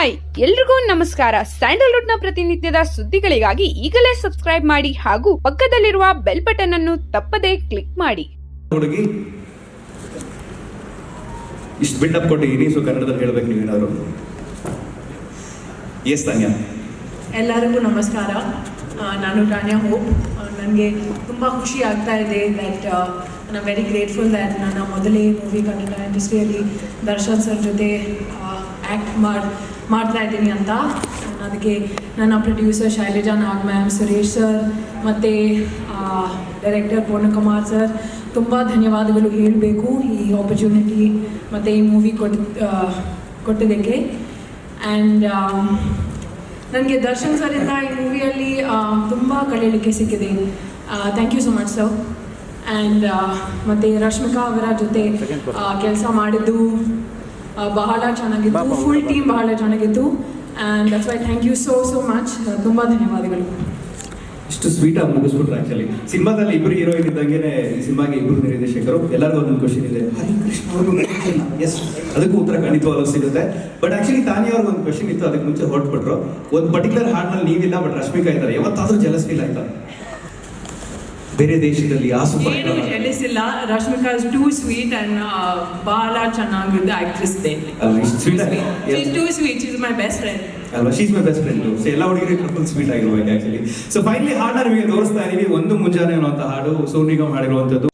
Hi ಎಲ್ರಿಗೂ ನಮಸ್ಕಾರ. Sandalwood ನ ಪ್ರತಿನಿತ್ಯದ ಸುದ್ದಿಗಳಿಗಾಗಿ ಈಗಲೇ ಸಬ್ಸ್ಕ್ರೈಬ್ ಮಾಡಿ ಹಾಗೂ ಪಕ್ಕದಲ್ಲಿರುವ ಬೆಲ್ ಬಟನ್ ಅನ್ನು ತಪ್ಪದೇ ಕ್ಲಿಕ್ ಮಾಡಿ. ಹುಡುಗಿ ಇಷ್ಟು ಬಿಲ್ಡಪ್ ಕೊಟ್ಟು ಇನೀಸು ಕನ್ನಡದಲ್ಲಿ ಹೇಳ್ಬೇಕು ನೀವು ಏನಾದ್ರು. ಎಸ್ ತಾನ್ಯಾ. ಎಲ್ಲರಿಗೂ ನಮಸ್ಕಾರ. ನಾನು ತಾನ್ಯಾ ಹೋಪ್. ನನಗೆ ತುಂಬ ಖುಷಿ ಆಗ್ತಾ ಇದೆ that I am very grateful that ನನ್ನ ಮೊದಲೇ ಮೂವಿ ಕನ್ನಡ ಇಂಡಸ್ಟ್ರಿಯಲ್ಲಿ ದರ್ಶನ್ ಸರ್ ಜೊತೆ ಆ್ಯಕ್ಟ್ ಮಾಡ್ತಾ ಇದ್ದೀನಿ ಅಂತ. ಅದಕ್ಕೆ ನನ್ನ ಪ್ರೊಡ್ಯೂಸರ್ ಶೈಲಜಾ ನಾಗ್ ಮ್ಯಾಮ್, ಸುರೇಶ್ ಸರ್ ಮತ್ತು ಡೈರೆಕ್ಟರ್ ಪೂರ್ಣಕುಮಾರ್ ಸರ್ ತುಂಬ ಧನ್ಯವಾದಗಳು ಹೇಳಬೇಕು ಈ ಆಪರ್ಚುನಿಟಿ ಮತ್ತು ಈ ಮೂವಿ ಕೊಟ್ಟಿದ್ದಕ್ಕೆ. ಆ್ಯಂಡ್ ನನಗೆ ದರ್ಶನ್ ಸರಿಂದ ಈ ಮೂವಿಯಲ್ಲಿ ತುಂಬ ಕಲಿಯಲಿಕ್ಕೆ ಸಿಕ್ಕಿದೆ. Thank you so much sir. And ಮತ್ತು ರಶ್ಮಿಕಾ ಅವರ ಜೊತೆ ಕೆಲಸ ಮಾಡಿದ್ದು ಬಹಳ ಚೆನ್ನಾಗಿತ್ತು. ಫುಲ್ ಟೀಮ್ ಬಹಳ ಚೆನ್ನಾಗಿತ್ತು. And that's why thank you so much. ತುಂಬ ಧನ್ಯವಾದಗಳು. ಇಷ್ಟು ಸ್ವೀಟಾಗಿ ಮುಗಿಸ್ಬಿಟ್ರು. ಆ್ಯಕ್ಚುಲಿ ಸಿನಿಮಾದಲ್ಲಿ ಇಬ್ಬರು ಹೀರೋಯಿನ್ ಇದ್ದಂಗೆ ಈ ಸಿನಿಮಾಗೆ ಇಬ್ಬರು ನಿರ್ದೇಶಕರು. ಎಲ್ಲರಿಗೂ ಒಂದೊಂದು ಕ್ವಶನ್ ಇದೆ. ಹರಿಕೃಷ್ಣ ಅವರು ಎಸ್, ಅದಕ್ಕೂ ಉತ್ತರ ಖಂಡಿತವಾಗ್ಲೂ ಸಿಗುತ್ತೆ. ಬಟ್ ಆ್ಯಕ್ಚುಲಿ ತಾನ್ಯಾ ಅವ್ರಿಗೆ ಒಂದು ಕ್ವಶನ್ ಇತ್ತು, ಅದಕ್ಕೆ ಮುಂಚೆ ಹೊರಟ್ಬಿಟ್ರು. ಒಂದು ಪರ್ಟಿಕ್ಯುಲರ್ ಹಾಡ್ನಲ್ಲಿ ನೀವಿಲ್ಲ, ಬಟ್ ರಶ್ಮಿಕಾ ಇದ್ದಾರೆ. ಯಾವತ್ತಾದ್ರೂ ಜಲಸ್ ಫೀಲ್ ಆಯ್ತಾ? ಬೇರೆ ದೇಶದಲ್ಲಿ ಆ ಸೂಪರ್ ಏನು ಜೆಲಸಿಲ್ಲ. Rashmika is too sweet and ಬಹಳ ಚೆನ್ನಾಗಿದೆ actress. Too sweet. Is my best friend ಅಲ್ವಾ? She's my best friend. So ಎಲ್ಲ ಹುಡುಗರಿಗೆ ಫುಲ್ ಸ್ವೀಟ್ ಆಗಿರ್ಬೇಕು ಆ್ಯಕ್ಚುಲಿ. ಸೊ ಫೈನಲಿ ಹಾಡನ್ನ ನಿಮಗೆ ತೋರಿಸ್ತಾ ಇದೀವಿ. ಒಂದು ಮುಂಜಾನೆ ಅನ್ನುವಂಥ ಹಾಡು ಸೋನು ನಿಗಮ್ ಹಾಡಿರುವಂಥದ್ದು.